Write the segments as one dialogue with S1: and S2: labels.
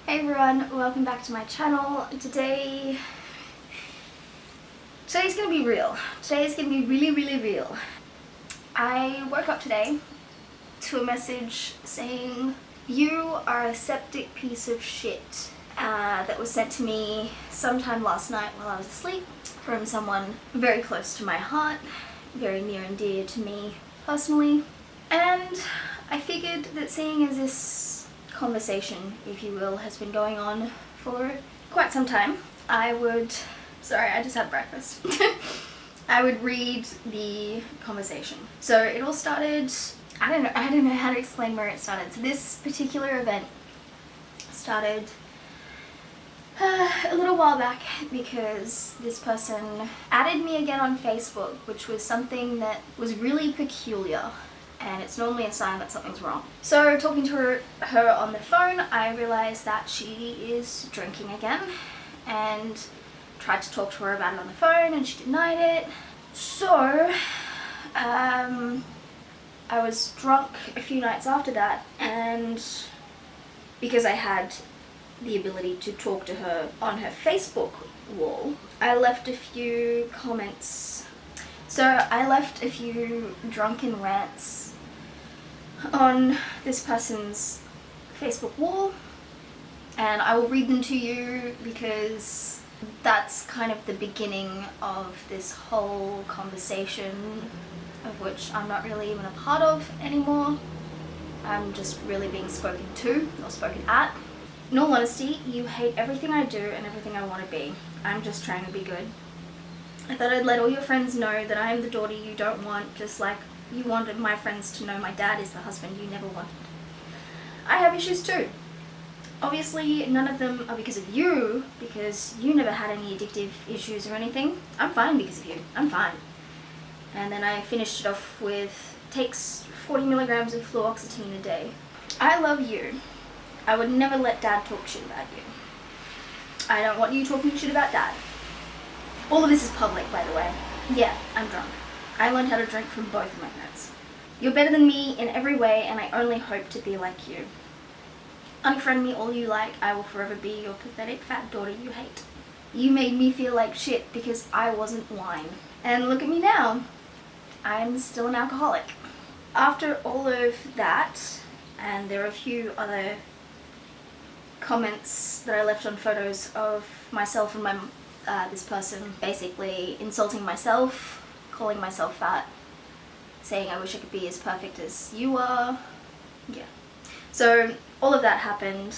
S1: Hey everyone, welcome back to my channel. Today's gonna be real. Today's gonna be really real. I woke up today to a message saying, "You are a septic piece of shit," that was sent to me sometime last night while I was asleep from someone very close to my heart, very near and dear to me personally. And I figured that seeing as this conversation, if you will, has been going on for quite some time, I just had breakfast. I would read the conversation. So it all started, I don't know how to explain where it started. So this particular event started a little while back because this person added me again on Facebook, which was something that was really peculiar. And it's normally a sign that something's wrong. So talking to her on the phone, I realized that she is drinking again, and tried to talk to her about it on the phone and she denied it. So I was drunk a few nights after that, and because I had the ability to talk to her on her Facebook wall, I left a few comments. So I left a few drunken rants on this person's Facebook wall, and I will read them to you because that's kind of the beginning of this whole conversation, of which I'm not really even a part of anymore. I'm just really being spoken to or spoken at. In all honesty, you hate everything I do and everything I want to be. I'm just trying to be good. I thought I'd let all your friends know that I am the daughter you don't want, just like you wanted my friends to know my dad is the husband you never wanted. I have issues too. Obviously, none of them are because of you, because you never had any addictive issues or anything. I'm fine because of you. I'm fine. And then I finished it off with, takes 40 milligrams of fluoxetine a day. I love you. I would never let dad talk shit about you. I don't want you talking shit about dad. All of this is public, by the way. Yeah, I'm drunk. I learned how to drink from both of my parents. You're better than me in every way, and I only hope to be like you. Unfriend me all you like, I will forever be your pathetic fat daughter you hate. You made me feel like shit because I wasn't wine. And look at me now. I'm still an alcoholic. After all of that, and there are a few other comments that I left on photos of myself and this person, basically insulting myself, calling myself fat, saying I wish I could be as perfect as you are. Yeah. So all of that happened,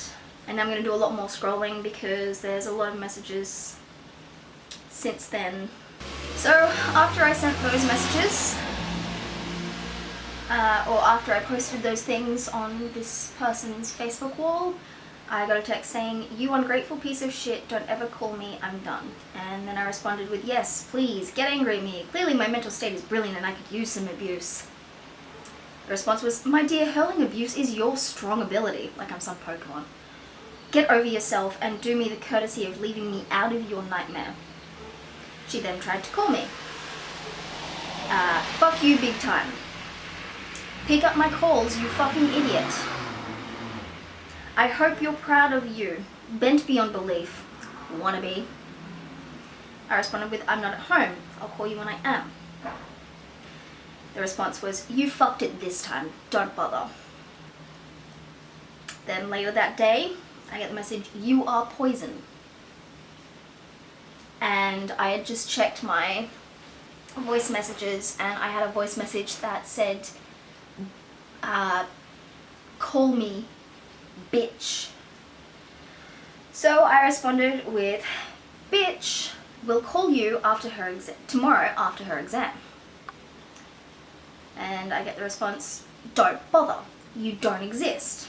S1: and I'm going to do a lot more scrolling because there's a lot of messages since then. So after I sent those messages, or after I posted those things on this person's Facebook wall, I got a text saying, "You ungrateful piece of shit, don't ever call me, I'm done." And then I responded with, "Yes, please, get angry at me. Clearly my mental state is brilliant and I could use some abuse." The response was, "My dear, hurling abuse is your strong ability," like I'm some Pokemon. "Get over yourself and do me the courtesy of leaving me out of your nightmare." She then tried to call me. "Fuck you big time. Pick up my calls, you fucking idiot. I hope you're proud of you. Bent beyond belief. Wannabe." I responded with, "I'm not at home. I'll call you when I am." The response was, "You fucked it this time. Don't bother." Then later that day, I get the message, "You are poison." And I had just checked my voice messages, and I had a voice message that said, "Call me bitch." So I responded with, "Bitch will call you tomorrow after her exam." And I get the response, "Don't bother. You don't exist."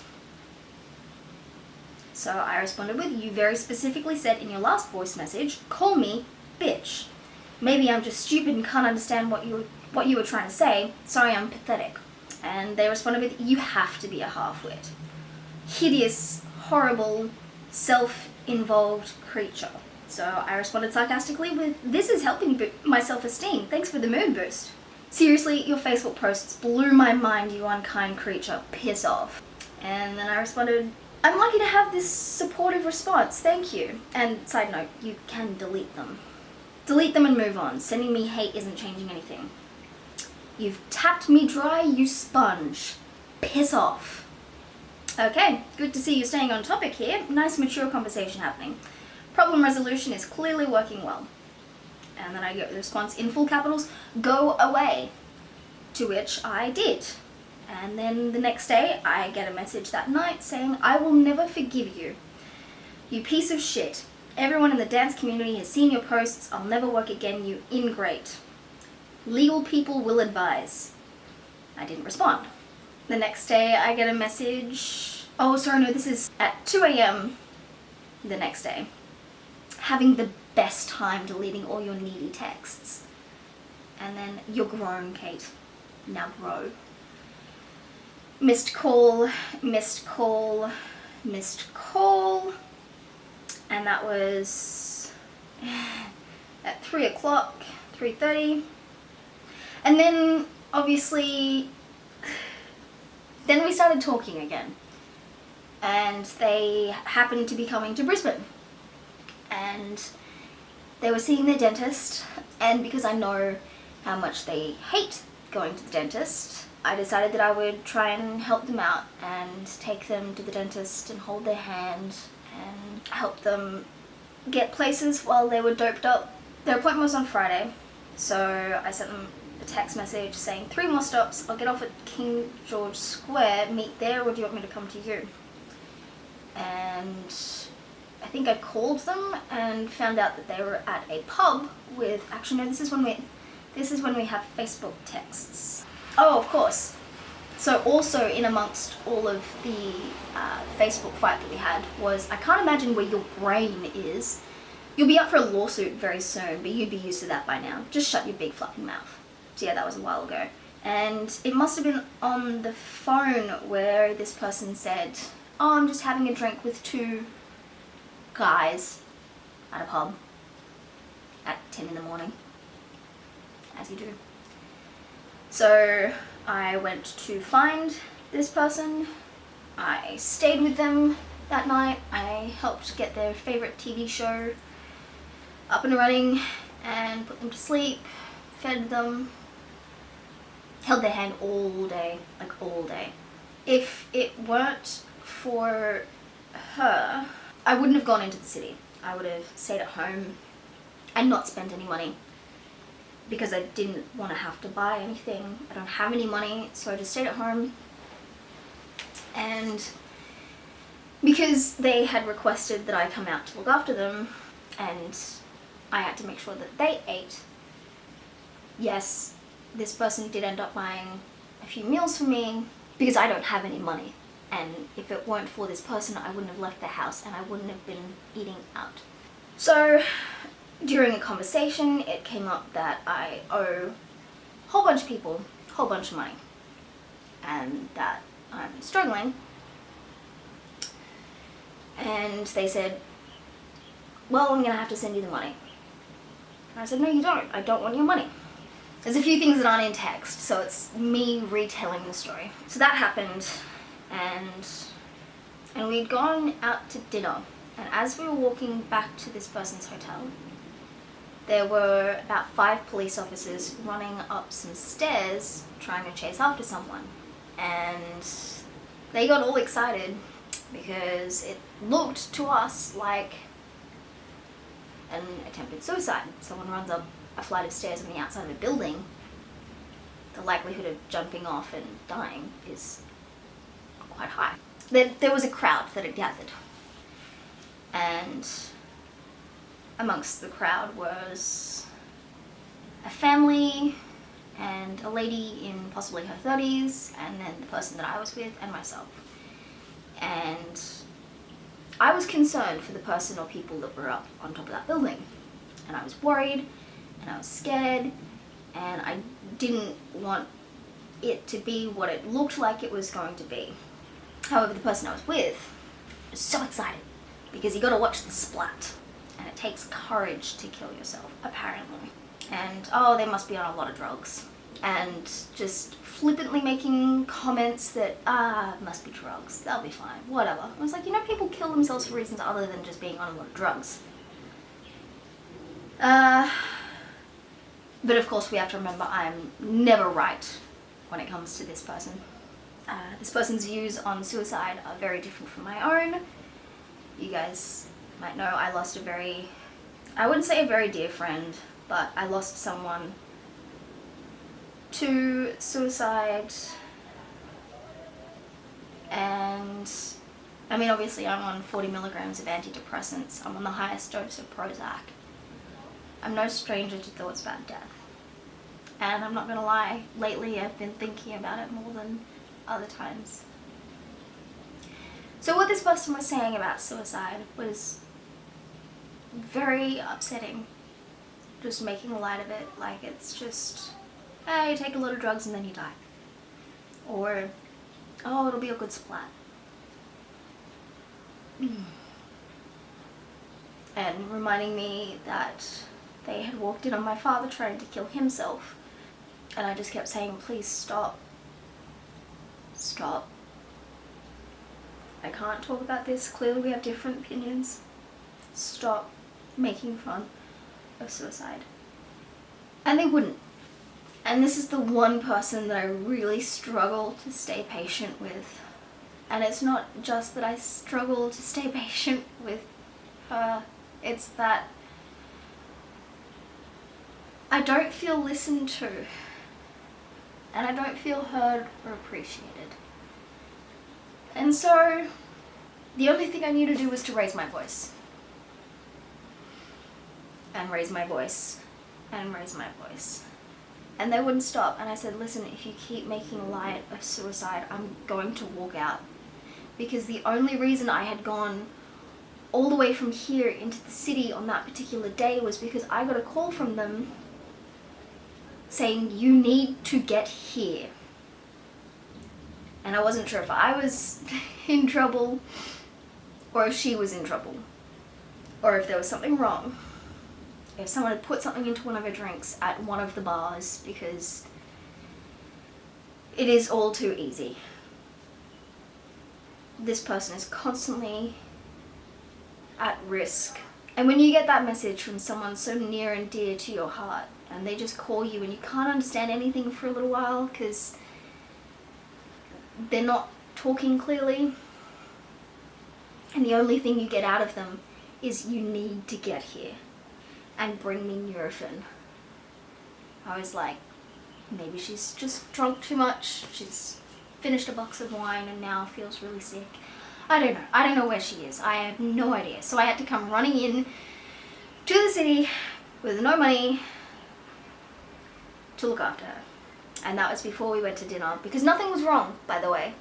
S1: So I responded with, "You very specifically said in your last voice message, call me bitch. Maybe I'm just stupid and can't understand what you were trying to say. Sorry, I'm pathetic." And they responded with, "You have to be a half-wit. Hideous, horrible, self-involved creature." So I responded sarcastically with, "This is helping my self-esteem. Thanks for the mood boost. Seriously, your Facebook posts blew my mind, you unkind creature. Piss off." And then I responded, I'm lucky to have this supportive response, thank you. And side note, you can delete them. Delete them and move on. Sending me hate isn't changing anything. You've tapped me dry, you sponge. Piss off. Okay, good to see you staying on topic here. Nice mature conversation happening. Problem resolution is clearly working well. And then I get the response in full capitals, go away. To which I did. And then the next day, I get a message that night saying, I will never forgive you. You piece of shit. Everyone in the dance community has seen your posts. I'll never work again, you ingrate. Legal people will advise. I didn't respond. The next day, I get a message. Oh, sorry, no, this is at 2 a.m. the next day. Having the best time deleting all your needy texts. And then, you're grown, Kate. Now grow. Missed call, missed call, missed call. And that was at 3 o'clock, 3:30. And then, obviously, then we started talking again. And they happened to be coming to Brisbane. And they were seeing their dentist. And because I know how much they hate going to the dentist, I decided that I would try and help them out and take them to the dentist and hold their hand and help them get places while they were doped up. Their appointment was on Friday, so I sent them a text message saying 3 more stops, I'll get off at King George Square, meet there, or do you want me to come to you? And I think I called them and found out that they were at a pub with, actually no, this is when we have Facebook texts. Oh, of course. So also in amongst all of the Facebook fight that we had was, I can't imagine where your brain is. You'll be up for a lawsuit very soon, but you'd be used to that by now. Just shut your big flapping mouth. So yeah, that was a while ago. And it must have been on the phone where this person said, oh, I'm just having a drink with 2 guys at a pub at 10 in the morning, as you do. So I went to find this person. I stayed with them that night. I helped get their favorite TV show up and running and put them to sleep, fed them, held their hand all day, like all day. If it weren't for her, I wouldn't have gone into the city. I would have stayed at home and not spent any money because I didn't want to have to buy anything. I don't have any money, so I just stayed at home. And because they had requested that I come out to look after them and I had to make sure that they ate, yes, this person did end up buying a few meals for me because I don't have any money. And if it weren't for this person, I wouldn't have left the house and I wouldn't have been eating out. So during a conversation, it came up that I owe a whole bunch of people a whole bunch of money and that I'm struggling. And they said, well, I'm gonna have to send you the money. And I said, no, you don't. I don't want your money. There's a few things that aren't in text, so it's me retelling the story. So that happened, and we'd gone out to dinner. And as we were walking back to this person's hotel, there were about 5 police officers running up some stairs trying to chase after someone. And they got all excited because it looked to us like an attempted suicide. Someone runs up a flight of stairs on the outside of a building. The likelihood of jumping off and dying is quite high. There was a crowd that had gathered, and amongst the crowd was a family and a lady in possibly her 30s, and then the person that I was with and myself. And I was concerned for the person or people that were up on top of that building, and I was worried and I was scared, and I didn't want it to be what it looked like it was going to be. However, the person I was with was so excited because you got to watch the splat, and it takes courage to kill yourself, apparently. And oh, they must be on a lot of drugs. and just flippantly making comments that, it must be drugs, they'll be fine, whatever. I was like, you know, people kill themselves for reasons other than just being on a lot of drugs. But of course we have to remember I'm never right when it comes to this person. This person's views on suicide are very different from my own. You guys might know I lost I wouldn't say a very dear friend, but I lost someone to suicide. And I mean, obviously I'm on 40 milligrams of antidepressants. I'm on the highest dose of Prozac. I'm no stranger to thoughts about death. And I'm not gonna lie, lately I've been thinking about it more than other times. So what this person was saying about suicide was very upsetting. Just making light of it, like it's just, hey, you take a lot of drugs and then you die. Or, oh, it'll be a good splat. And reminding me that they had walked in on my father trying to kill himself. And I just kept saying, please stop. Stop. I can't talk about this. Clearly we have different opinions. Stop making fun of suicide. And they wouldn't. And this is the one person that I really struggle to stay patient with. And it's not just that I struggle to stay patient with her. It's that I don't feel listened to. And I don't feel heard or appreciated. And so, the only thing I knew to do was to raise my voice. And raise my voice. And raise my voice. And they wouldn't stop. And I said, listen, if you keep making light of suicide, I'm going to walk out. Because the only reason I had gone all the way from here into the city on that particular day was because I got a call from them saying, you need to get here. And I wasn't sure if I was in trouble or if she was in trouble or if there was something wrong. If someone had put something into one of her drinks at one of the bars, because it is all too easy. This person is constantly at risk. And when you get that message from someone so near and dear to your heart, and they just call you and you can't understand anything for a little while because they're not talking clearly, and the only thing you get out of them is you need to get here and bring me Nurofen. I was like, maybe she's just drunk too much, she's finished a box of wine and now feels really sick. I don't know where she is. I have no idea. So I had to come running in to the city with no money to look after her. And that was before we went to dinner, because nothing was wrong, by the way.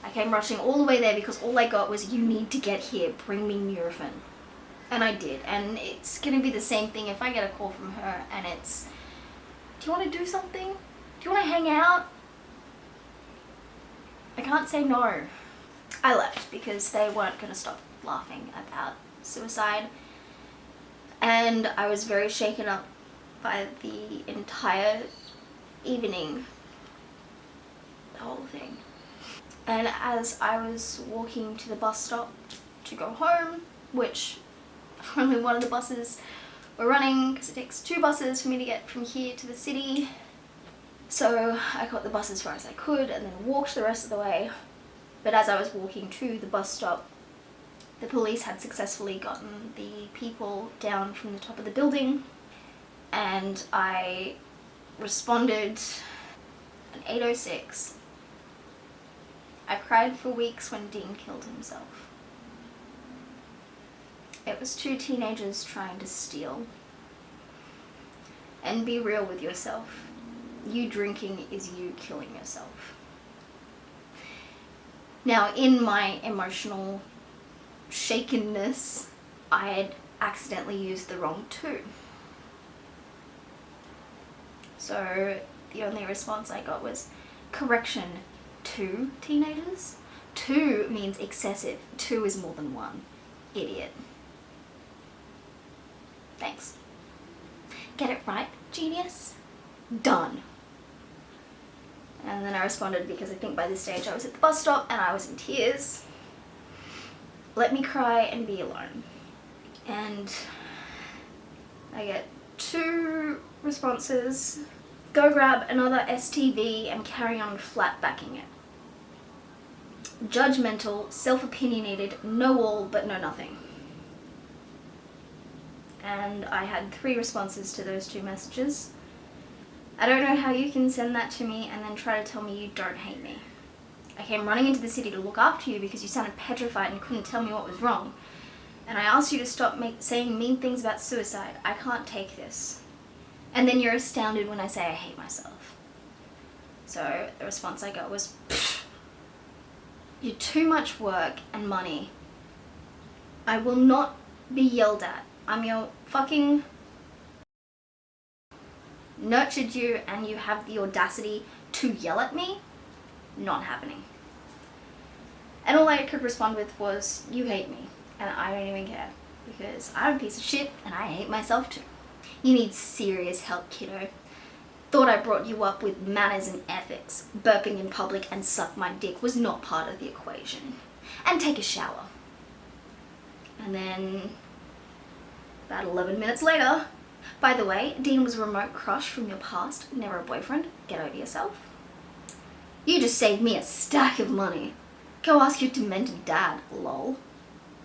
S1: I came rushing all the way there because all I got was, you need to get here, bring me Nurofen. And I did. And it's gonna be the same thing if I get a call from her and it's, do you want to do something? Do you want to hang out? I can't say no. I left because they weren't going to stop laughing about suicide. And I was very shaken up by the entire evening, the whole thing. And as I was walking to the bus stop to go home, which only one of the buses were running because it takes 2 buses for me to get from here to the city. So I got the bus as far as I could and then walked the rest of the way. But as I was walking to the bus stop, the police had successfully gotten the people down from the top of the building, and I responded at 8:06. I cried for weeks when Dean killed himself. It was 2 teenagers trying to steal. And be real with yourself. You drinking is you killing yourself. Now, in my emotional shakenness, I had accidentally used the wrong 2. So the only response I got was, correction, 2 teenagers? 2 means excessive. 2 is more than 1. Idiot. Thanks. Get it right, genius? Done. And then I responded because I think by this stage I was at the bus stop and I was in tears. Let me cry and be alone. And I get 2 responses. Go grab another STV and carry on flat backing it. Judgmental, self-opinionated, know all but know nothing. And I had 3 responses to those 2 messages. I don't know how you can send that to me and then try to tell me you don't hate me. I came running into the city to look after you because you sounded petrified and couldn't tell me what was wrong. And I asked you to stop saying mean things about suicide. I can't take this. And then you're astounded when I say I hate myself. So the response I got was, you're too much work and money. I will not be yelled at. I'm your fucking nurtured you and you have the audacity to yell at me? Not happening. And all I could respond with was, you hate me and I don't even care because I'm a piece of shit and I hate myself too. You need serious help, kiddo. Thought I brought you up with manners and ethics. Burping in public and suck my dick was not part of the equation. And take a shower. And then about 11 minutes later, by the way, Dean was a remote crush from your past, never a boyfriend. Get over yourself. You just saved me a stack of money. Go ask your demented dad, lol.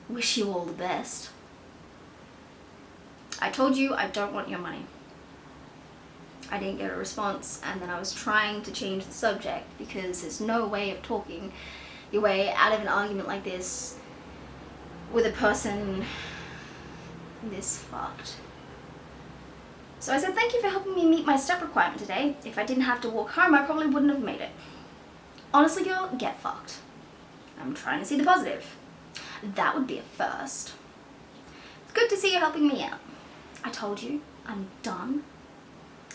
S1: Wish you all the best. I told you I don't want your money. I didn't get a response, and then I was trying to change the subject because there's no way of talking your way out of an argument like this with a person this fucked. So I said, thank you for helping me meet my step requirement today. If I didn't have to walk home, I probably wouldn't have made it. Honestly, girl, get fucked. I'm trying to see the positive. That would be a first. It's good to see you helping me out. I told you, I'm done.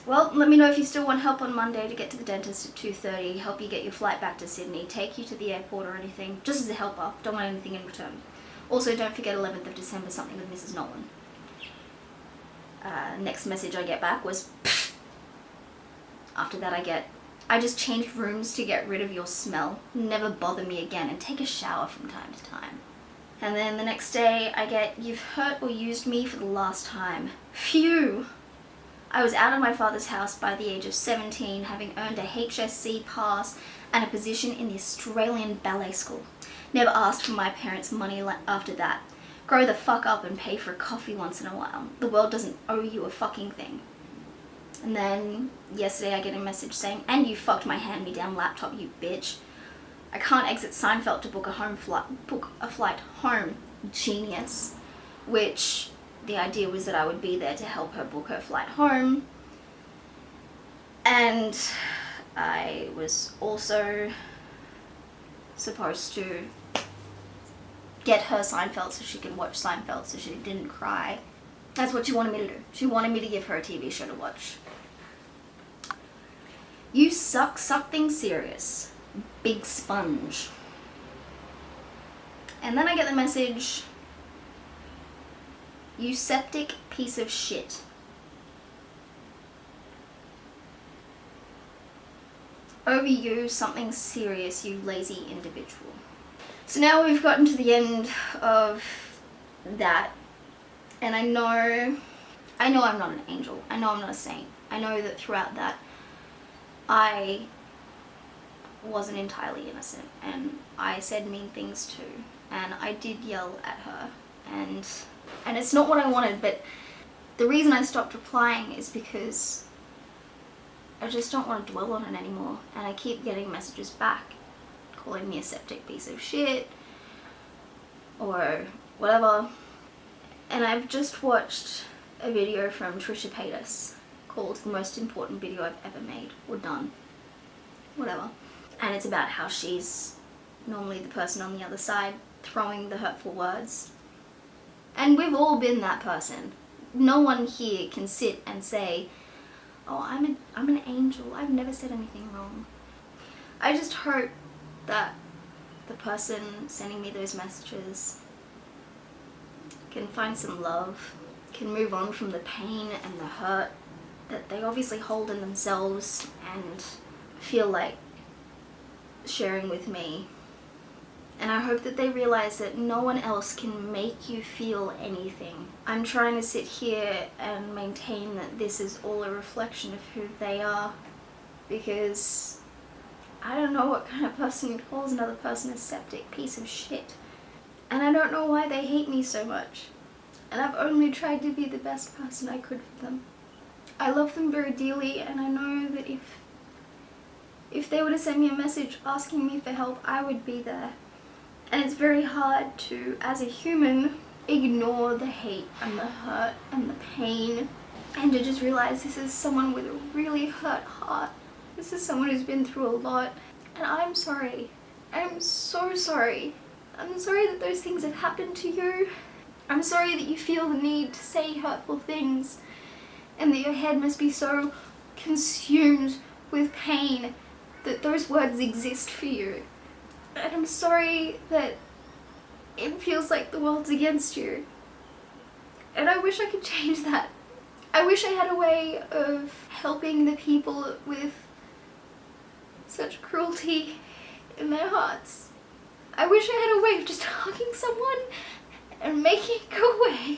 S1: Well, let me know if you still want help on Monday to get to the dentist at 2:30, help you get your flight back to Sydney, take you to the airport or anything, just as a helper. Don't want anything in return. Also, don't forget 11th of December, something with Mrs. Nolan. Next message I get back was, pfft. After that I just changed rooms to get rid of your smell. Never bother me again and take a shower from time to time. And then the next day I get, you've hurt or used me for the last time. Phew! I was out of my father's house by the age of 17, having earned a HSC pass and a position in the Australian Ballet School. Never asked for my parents' money after that. Grow the fuck up and pay for a coffee once in a while. The world doesn't owe you a fucking thing. And then yesterday I get a message saying, and you fucked my hand-me-down laptop, you bitch. I can't exit Seinfeld to book a flight home, genius. Which the idea was that I would be there to help her book her flight home. And I was also supposed to get her Seinfeld so she could watch Seinfeld so she didn't cry. That's what she wanted me to do. She wanted me to give her a TV show to watch. You suck things serious. Big sponge. And then I get the message, you septic piece of shit. Over you, something serious, you lazy individual. So now we've gotten to the end of that, and I know I'm not an angel. I know I'm not a saint. I know that throughout that, I wasn't entirely innocent, and I said mean things too, and I did yell at her, and it's not what I wanted, but the reason I stopped replying is because I just don't want to dwell on it anymore, and I keep getting messages back calling me a septic piece of shit or whatever. And I've just watched a video from Trisha Paytas called The Most Important Video I've Ever Made or Done, whatever, and it's about how she's normally the person on the other side throwing the hurtful words, and we've all been that person. No one here can sit and say, oh, I'm an angel, I've never said anything wrong. I just hope that the person sending me those messages can find some love, can move on from the pain and the hurt that they obviously hold in themselves, and feel like sharing with me. And I hope that they realize that no one else can make you feel anything. I'm trying to sit here and maintain that this is all a reflection of who they are, because I don't know what kind of person calls another person a septic piece of shit. And I don't know why they hate me so much. And I've only tried to be the best person I could for them. I love them very dearly, and I know that if they were to send me a message asking me for help, I would be there. And it's very hard to, as a human, ignore the hate and the hurt and the pain, and to just realize this is someone with a really hurt heart. This is someone who's been through a lot, and I'm sorry. I'm so sorry. I'm sorry that those things have happened to you. I'm sorry that you feel the need to say hurtful things, and that your head must be so consumed with pain that those words exist for you. And I'm sorry that it feels like the world's against you. And I wish I could change that. I wish I had a way of helping the people with such cruelty in their hearts. I wish I had a way of just hugging someone and making it go away.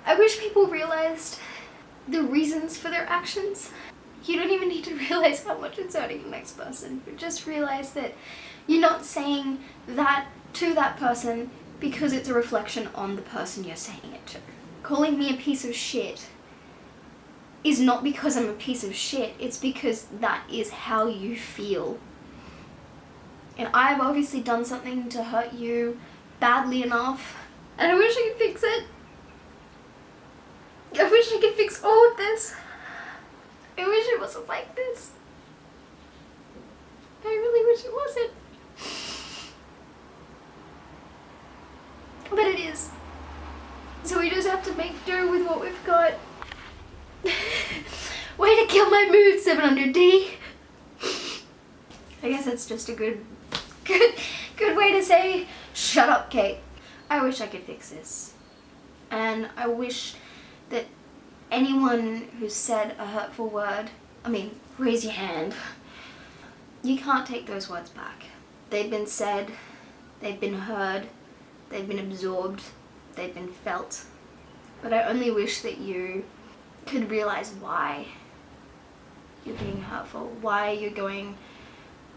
S1: I wish people realized the reasons for their actions. You don't even need to realize how much it's hurting the next person, but just realize that you're not saying that to that person because it's a reflection on the person you're saying it to. Calling me a piece of shit is not because I'm a piece of shit, it's because that is how you feel. And I've obviously done something to hurt you badly enough, and I wish I could fix it. I wish I could fix all of this. I wish it wasn't like this. I really wish it wasn't. But it is. So we just have to make do with what we've got. Way to kill my mood, 700D. I guess it's just a good way to say, shut up, Kate. I wish I could fix this. And I wish that anyone who said a hurtful word, raise your hand. You can't take those words back. They've been said, they've been heard, they've been absorbed, they've been felt. But I only wish that you could realize why you're being hurtful, why you're going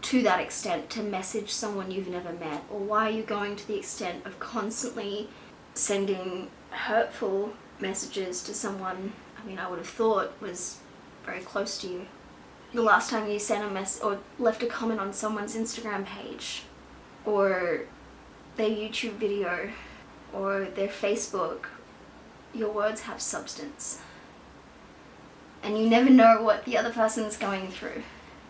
S1: to that extent to message someone you've never met, or why you're going to the extent of constantly sending hurtful messages to someone I would have thought was very close to you. The last time you sent a message or left a comment on someone's Instagram page, or their YouTube video, or their Facebook, your words have substance. And you never know what the other person's going through.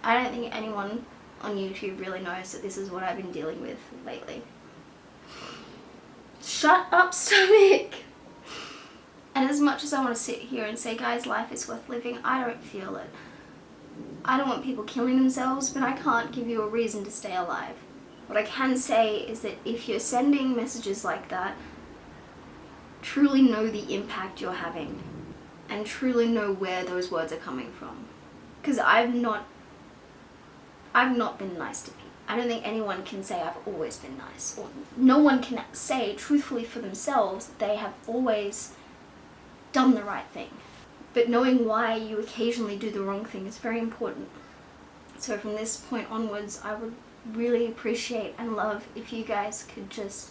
S1: I don't think anyone on YouTube really knows that this is what I've been dealing with lately. Shut up, stomach! And as much as I want to sit here and say, guys, life is worth living, I don't feel it. I don't want people killing themselves, but I can't give you a reason to stay alive. What I can say is that if you're sending messages like that, truly know the impact you're having, and truly know where those words are coming from. Because I've not been nice to people. I don't think anyone can say I've always been nice, or no one can say truthfully for themselves that they have always done the right thing. But knowing why you occasionally do the wrong thing is very important. So from this point onwards, I would really appreciate and love if you guys could just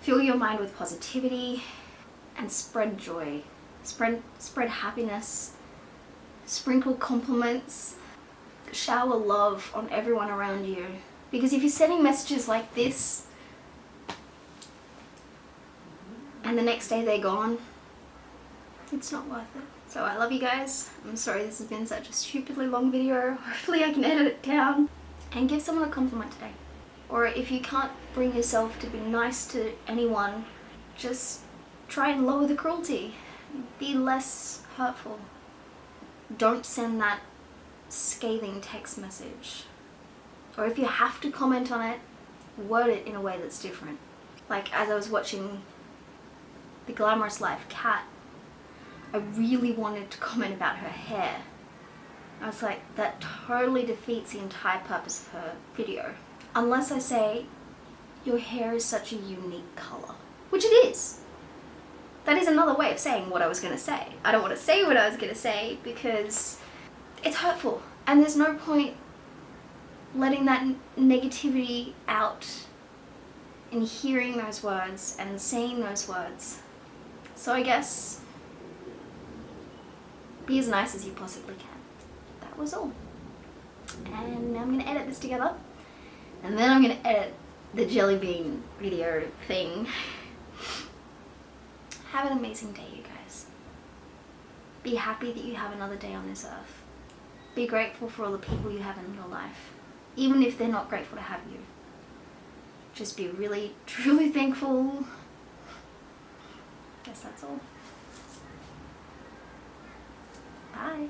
S1: fill your mind with positivity and spread joy, spread happiness, sprinkle compliments, shower love on everyone around you. Because if you're sending messages like this and the next day they're gone, it's not worth it. So I love you guys. I'm sorry this has been such a stupidly long video. Hopefully I can edit it down. And give someone a compliment today. Or if you can't bring yourself to be nice to anyone, just try and lower the cruelty. Be less hurtful. Don't send that scathing text message. Or if you have to comment on it, word it in a way that's different. Like as I was watching the Glamorous Life Cat, I really wanted to comment about her hair. I was like, that totally defeats the entire purpose of her video. Unless I say, your hair is such a unique color, which it is. That is another way of saying what I was going to say. I don't want to say what I was going to say because it's hurtful. And there's no point letting that negativity out and hearing those words and seeing those words. So I guess be as nice as you possibly can. That was all. And now I'm going to edit this together. And then I'm going to edit the jelly bean video thing. Have an amazing day, you guys. Be happy that you have another day on this earth. Be grateful for all the people you have in your life, even if they're not grateful to have you. Just be really, truly thankful. Guess that's all. Bye.